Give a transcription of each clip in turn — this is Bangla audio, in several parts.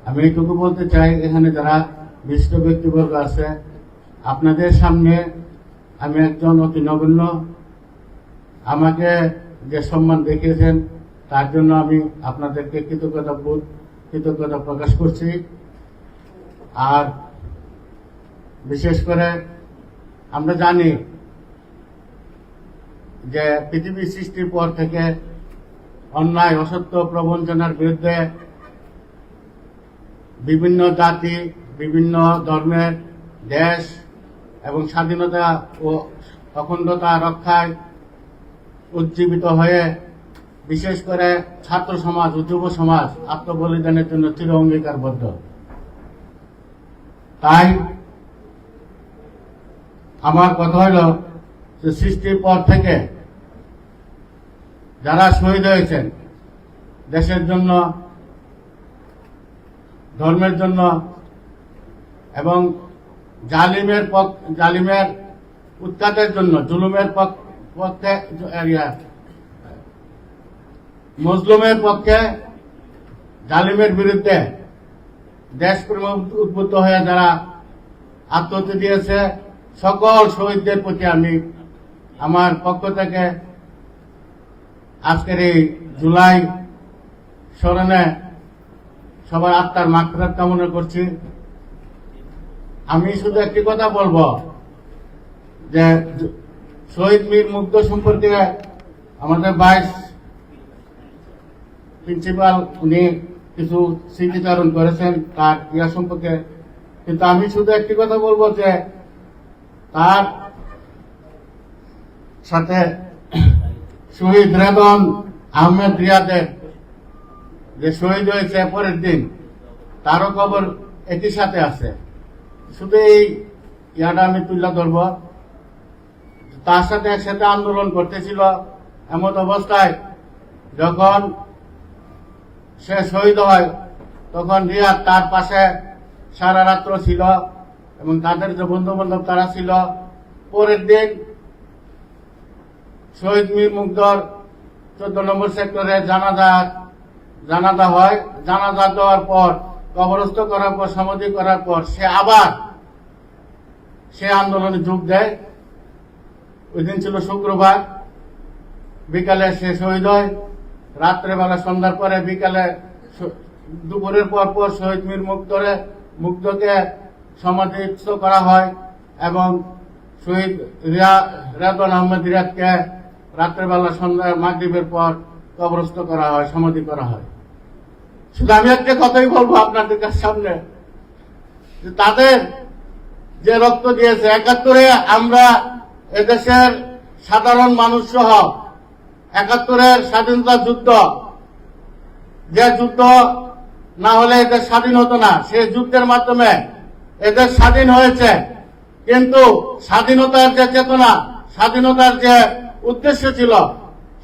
আমি এইটুকু বলতে চাই, এখানে যারা বিশিষ্ট ব্যক্তিবর্গ আছে, আপনাদের সামনে আমি একজন অতি নগণ্য। আমাকে যে সম্মান দেখিয়েছেন তার জন্য আমি আপনাদেরকে কৃতজ্ঞতা প্রকাশ করছি। আর বিশেষ করে আমরা জানি যে পৃথিবী সৃষ্টির পর থেকে অন্যায়, অসত্য, প্রবঞ্চনার বিরুদ্ধে বিভিন্ন জাতি, বিভিন্ন ধর্মের দেশ এবং স্বাধীনতা ও অখণ্ডতা রক্ষায় উজ্জীবিত হয়ে বিশেষ করে ছাত্র সমাজ ও যুব সমাজ আত্মবলিদানের জন্য চির অঙ্গীকারবদ্ধ। তাই আমার কথা হল যে সৃষ্টির পর থেকে যারা শহীদ হয়েছেন দেশের জন্য, ধর্মের জন্য এবং জালিমের উৎখাতের জন্য, জুলুমের পক্ষে, মজলুমের পক্ষে, জালিমের বিরুদ্ধে দেশপ্রেম উদ্বুদ্ধ হয়ে যারা আত্মহত্যা দিয়েছে, সকল শহীদদের প্রতি আমি আমার পক্ষ থেকে আজকের এই জুলাই স্মরণে সবার আত্মার মাগফিরাত কামনা করছি। আমি শুধু একটি কথা বলবো যে শহীদ মীর মুগ্ধ সম্পর্কে আমাদের ভাইস প্রিন্সিপাল উনি কিছু স্মৃতিচারণ করেছেন তার ক্রিয়া সম্পর্কে, কিন্তু আমি শুধু একটি কথা বলবো যে তার সাথে শহীদ রেদন আহমেদ রিয়াদের যে শহীদ হয়েছে পরের দিন, তারও খবর একই সাথে আছে। শুধু এই ইয়াটা আমি তুলে ধরব। তার সাথে একসাথে আন্দোলন করতেছিল, এমন অবস্থায় যখন সে শহীদ হয় তখন রিয়াদ তার পাশে সারা রাত্র ছিল এবং তাদের যে বন্ধু বান্ধব তারা ছিল। পরের দিন শহীদ মীর মুগ্ধর 14 নম্বর সেক্টরে জানাজা হয়। জানাজা দেওয়ার পর, কবরস্থ করার পর, সমাধি করার পর সে আবার আন্দোলনে যোগ দেয়। ওই দিন ছিল শুক্রবার, বিকালে সে শহীদ হয়। রাত্রেবেলা, সন্ধ্যার পরে, বিকালে, দুপুরের পর শহীদ মীর মুগ্ধকে সমাধিস্থ করা হয় এবং শহীদ রেদন আহমেদ রিয়াদকে রাত্রেবেলা, সন্ধ্যা, মাগরিবের পর কবরস্থ করা হয়, সমাধি করা হয়। শুধু আমি একটা কথাই বলবো আপনাদের সামনে, যে তাদের যে রক্ত দিয়েছে 71-এ, আমরা এদেশের সাধারণ মানুষ সহ 71-এর স্বাধীনতা যুদ্ধ, যে যুদ্ধ না হলে এদের স্বাধীন হতো না, সেই যুদ্ধের মাধ্যমে এদের স্বাধীন হয়েছে। কিন্তু স্বাধীনতার যে চেতনা, স্বাধীনতার যে উদ্দেশ্য ছিল,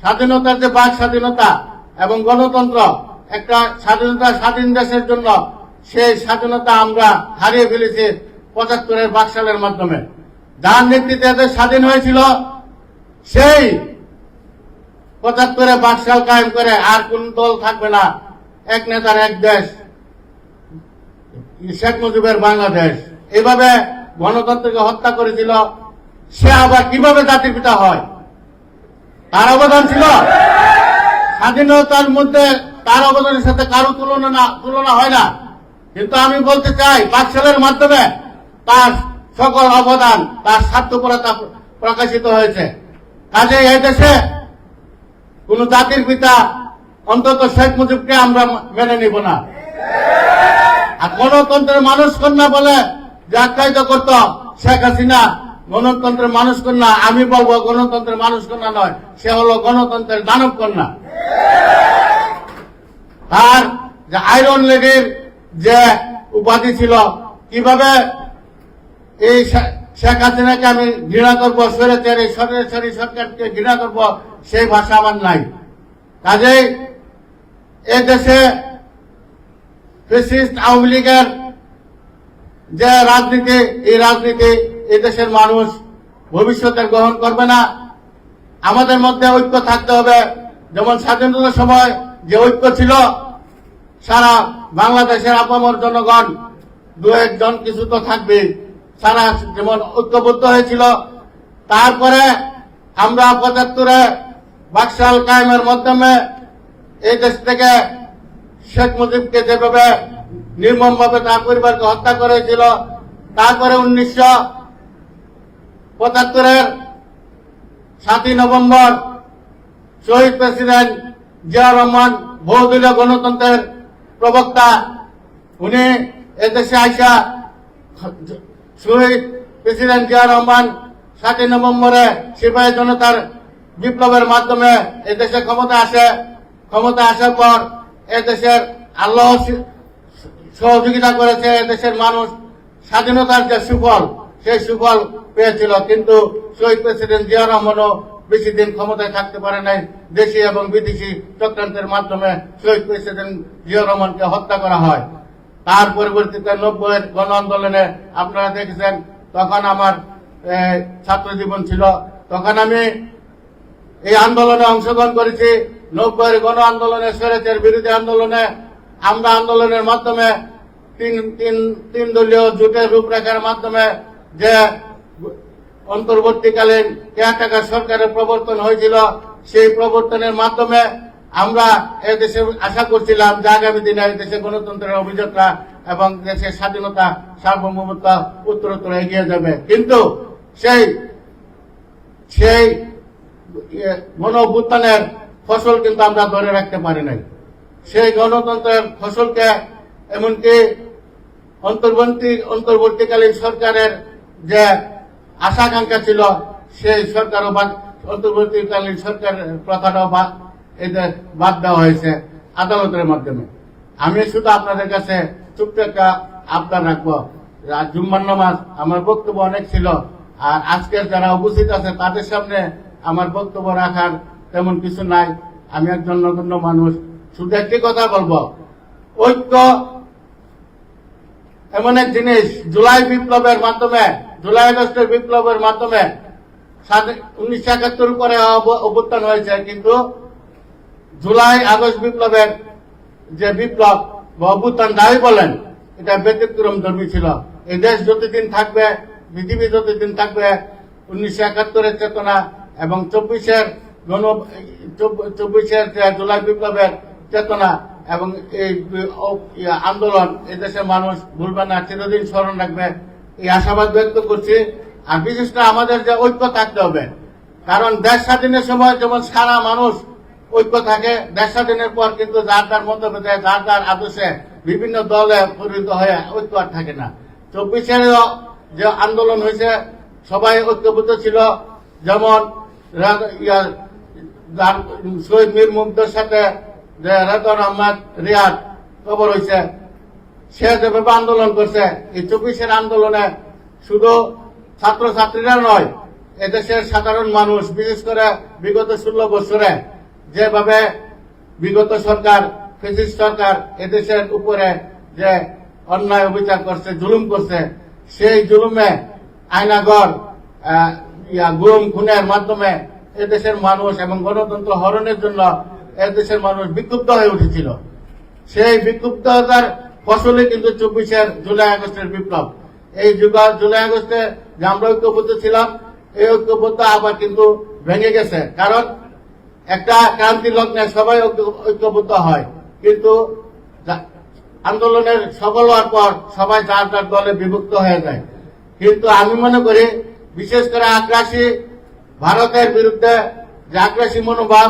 স্বাধীনতার যে বাক স্বাধীনতা এবং গণতন্ত্র, একটা স্বাধীন দেশের জন্য, সেই স্বাধীনতা আমরা হারিয়ে ফেলেছি 75-এর বাকশালের মাধ্যমে। যার নেতৃত্বে এদের স্বাধীন হয়েছিল, সেই 75-এ বাকশাল কায়েম করে আর কোন দল থাকবে না, এক নেতার এক দেশ, শেখ মুজিবের বাংলাদেশ। এইভাবে গণতন্ত্রকে হত্যা করেছিল। সে আবার কিভাবে জাতির পিতা হয়? তার অবদান ছিল স্বাধীনতার মধ্যে, তার অবদানের সাথে কারো তুলনা হয় না। কিন্তু আমি বলতে চাই, বাকশালের মাধ্যমে তার সকল অবদান, তার স্বার্থপরতা প্রকাশিত হয়েছে। কাজে এই দেশে কোন জাতির পিতা অন্তত শেখ মুজিবকে আমরা মেনে নিব না। আর গণতন্ত্রের মানুষ কন্যা বলে যে আখ্যায়িত করত শেখ হাসিনা, গণতন্ত্রের মানুষ কন্যা। আমি বলবো গণতন্ত্রের মানুষ কন্যা নয়, সে হলো গণতন্ত্রের দানব কন্যা। তার যে আয়রন লেডির যে উপাধি ছিল, কিভাবে এই শেখ হাসিনাকে আমি ঘৃণা করবো, স্বৈরাচারী সরকারকে ঘৃণা করবো, সেই ভাষা আমার নাই। কাজেই এ দেশে ফ্যাসিস্ট আওয়ামী লীগের যে রাজনীতি, এই রাজনীতি এই দেশের মানুষ ভবিষ্যতে গ্রহণ করবে না। আমাদের মধ্যে ঐক্য থাকতে হবে। যেমন স্বাধীনতার সময় যে ঐক্য ছিল, সারা বাংলাদেশের আপামর জনগণ দু একজন কিছু তো থাকবে, সারা যেমন ঐক্যবদ্ধ হয়েছিল। তারপরে আমরা ৭৫-এ বাকশাল কায়েমের মাধ্যমে এই দেশ থেকে শেখ মুজিবকে যেভাবে নির্মমভাবে তার পরিবারকে হত্যা করেছিল, তারপরে ১৯৭৫-এর ৭ই নভেম্বর শহীদ প্রেসিডেন্ট জিয়া রহমান বহুদলীয় গণতন্ত্রের প্রবক্তা, উনি এদেশে আইসা শহীদ প্রেসিডেন্ট জিয়া রহমান ৭ই নভেম্বরে সিপাহী জনতার বিপ্লবের মাধ্যমে এদেশে ক্ষমতা আসে। ক্ষমতা আসার পর এদেশের আল্লাহ সহযোগিতা করেছে, এদেশের মানুষ স্বাধীনতার যে সুফল সেই সুফল পেয়েছিল। কিন্তু শহীদ প্রেসিডেন্ট জিয়া রহমানও বেশি দিন ক্ষমতায় থাকতে পারে নাই। দেশি এবং বিদেশি চক্রান্তের মাধ্যমে শহীদ প্রেসিডেন্ট জিয়া রহমানকে হত্যা করা হয়। তার পরবর্তীতে ৯০-এর গণ আন্দোলনে আপনারা দেখেছেন, তখন আমার ছাত্র জীবন ছিল, তখন আমি এই আন্দোলনে অংশগ্রহণ করেছি। ৯০-এর গণ আন্দোলনে, স্বৈরাচার বিরোধী আন্দোলনে আমরা আন্দোলনের মাধ্যমে তিন দলীয় জোটের রূপরেখার মাধ্যমে যে অন্তর্বর্তীকালীন কেয়ারটেকার সরকারের প্রবর্তন হয়েছিল, সেই প্রবর্তনের মাধ্যমে আমরা এদেশে আশা করছিলাম যে আগামী দিনে দেশে গণতন্ত্রের অভিযাত্রা এবং দেশের স্বাধীনতা সার্বভৌমত্ব উত্তরোত্তর এগিয়ে যাবে। কিন্তু সেই গণ অভ্যুত্থানের ফসল কিন্তু আমরা ধরে রাখতে পারি নাই। সেই গণতন্ত্রের ফসলকে এমনকি অন্তর্বর্তীকালীন সরকারের যে আশাকাঙ্ক্ষা ছিল, সেই সরকারও অন্তর্বর্তীকালীন সরকার প্রথাটাও এদের বাদ দেওয়া হয়েছে আদালতের মাধ্যমে। আমি শুধু আপনাদের কাছে ছোট্ট একটা আবদার রাখবো, জুম্মার নামাজ আমার বক্তব্য অনেক ছিল, আর আজকের যারা উপস্থিত আছে তাদের সামনে আমার বক্তব্য রাখার তেমন কিছু নাই। আমি একজন নগণ্য মানুষ, শুধু একটি কথা বলবো, ঐক্য এমন এক জিনিস, জুলাই বিপ্লবের মাধ্যমে, জুলাই আগস্টের বিপ্লবের মাধ্যমে ১৯৭১ পরে অভ্যুত্থান হয়েছে, কিন্তু জুলাই আগস্ট বিপ্লবের যে বিপ্লব বা অভ্যুত্থান যাই বলেন, এটা ব্যতিক্রম ধর্মী ছিল। এই দেশ যতদিন থাকবে, পৃথিবী যতদিন থাকবে, ১৯৭১-এর চেতনা এবং ২৪-এর যে জুলাই বিপ্লবের চেতনা এবং এই আন্দোলন এদেশের মানুষ ভুলবে না, চিরদিন স্মরণ রাখবে, এই আশাবাদ ব্যক্ত করছি। আর বিশেষ করে আমাদের যে ঐক্য থাকতে হবে, কারণ দেশ স্বাধীনের সময় যেমন সারা মানুষ ঐক্য থাকে, দেশ স্বাধীনের পর কিন্তু যার যার মতভেদে, যার যার আদর্শে বিভিন্ন দলে পরিণত হয়ে ঐক্য আর থাকে না। ২৪-এর যে আন্দোলন হয়েছে সবাই ঐক্যবদ্ধ ছিল, যেমন শহীদ মীর মুগ্ধের সাথে যে রেদওয়ান আহমেদ রিয়াদ কবর হয়েছে, সে যেভাবে আন্দোলন করছে, এই ২৪-এর আন্দোলনে শুধু ছাত্রছাত্রীরা নয়, এদেশের সাধারণ মানুষ, বিশেষ করে বিগত ১৬ বছরে যেভাবে বিগত সরকার, ফ্যাসিস্ট সরকার এদেশের উপরে যে অন্যায় অবিচার করছে, জুলুম করছে, সেই জুলুমে আয়নাঘর গুম খুনের মাধ্যমে এদেশের মানুষ এবং গণতন্ত্র হরণের জন্য এদেশের মানুষ বিক্ষুব্ধ হয়ে উঠেছিল। সেই বিক্ষুব্ধতার ফসলে কিন্তু ২৪-এর জুলাই আগস্টের বিপ্লব। এই জুলাই আগস্টে যে আমরা ঐক্যবদ্ধ ছিলাম, এই ঐক্যবদ্ধ আবার কিন্তু ভেঙে গেছে, কারণ একটা ক্রান্তি লগ্নে সবাই ঐক্যবদ্ধ হয়, কিন্তু আন্দোলনের সফল হওয়ার পর সবাই যার যার দলে বিভক্ত হয়ে যায়। কিন্তু আমি মনে করি, বিশেষ করে আগ্রাসী ভারতের বিরুদ্ধে যে আগ্রাসী মনোভাব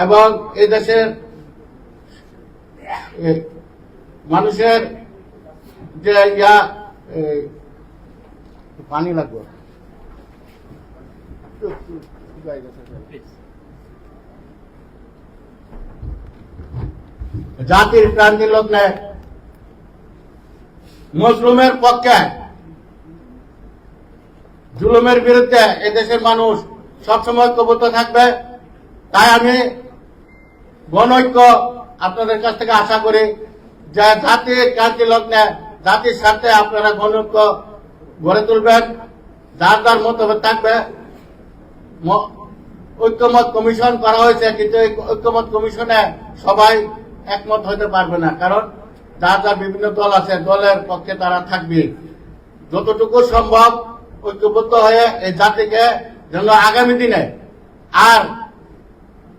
এবং এই দেশের মানুষের যে পানি লাগবে, জাতির ক্রান্তি লগ্নে মজলুমের পক্ষে, জুলুমের বিরুদ্ধে এদেশের মানুষ সবসময় ঐক্যবদ্ধ থাকবে। তাই আমি গণঐক্য আপনাদের কাছ থেকে আশা করি যে জাতির ক্রান্তি লগ্নে, জাতির স্বার্থে আপনারা গণঐক্য গড়ে তুলবেন। যার যার মতভেদ থাকবে। ঐক্যমত কমিশন করা হয়েছে, কিন্তু এই ঐক্যমত কমিশনে সবাই একমত হতে পারবে না, কারণ যার যার বিভিন্ন দল আছে, দলের পক্ষে তারা থাকবে। যতটুকু সম্ভব ঐক্যবদ্ধ হয়ে এই জাতিকে যেন আগামী দিনে আর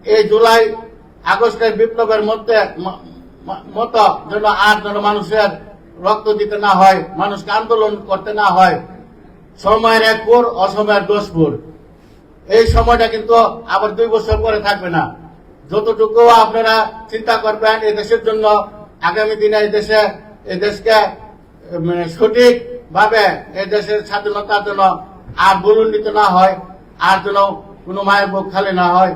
এই জুলাই আগস্টের বিপ্লবের মতো যেন আর যেন মানুষের রক্ত দিতে না হয়, মানুষকে আন্দোলন করতে না হয়। সময়ের 1 পুর, অসময়ের 10 পুর। এই সময়টা কিন্তু আবার 2 বছর পরে থাকবে না। যতটুকু আপনারা চিন্তা করবেন এই দেশের জন্য, আগামী দিনে এই দেশকে সঠিক ভাবে এই দেশের স্বাধীনতার জন্য আর বলুণ্ঠিত না হয়, আর যেন কোনো মায়ের বুক খালি না হয়।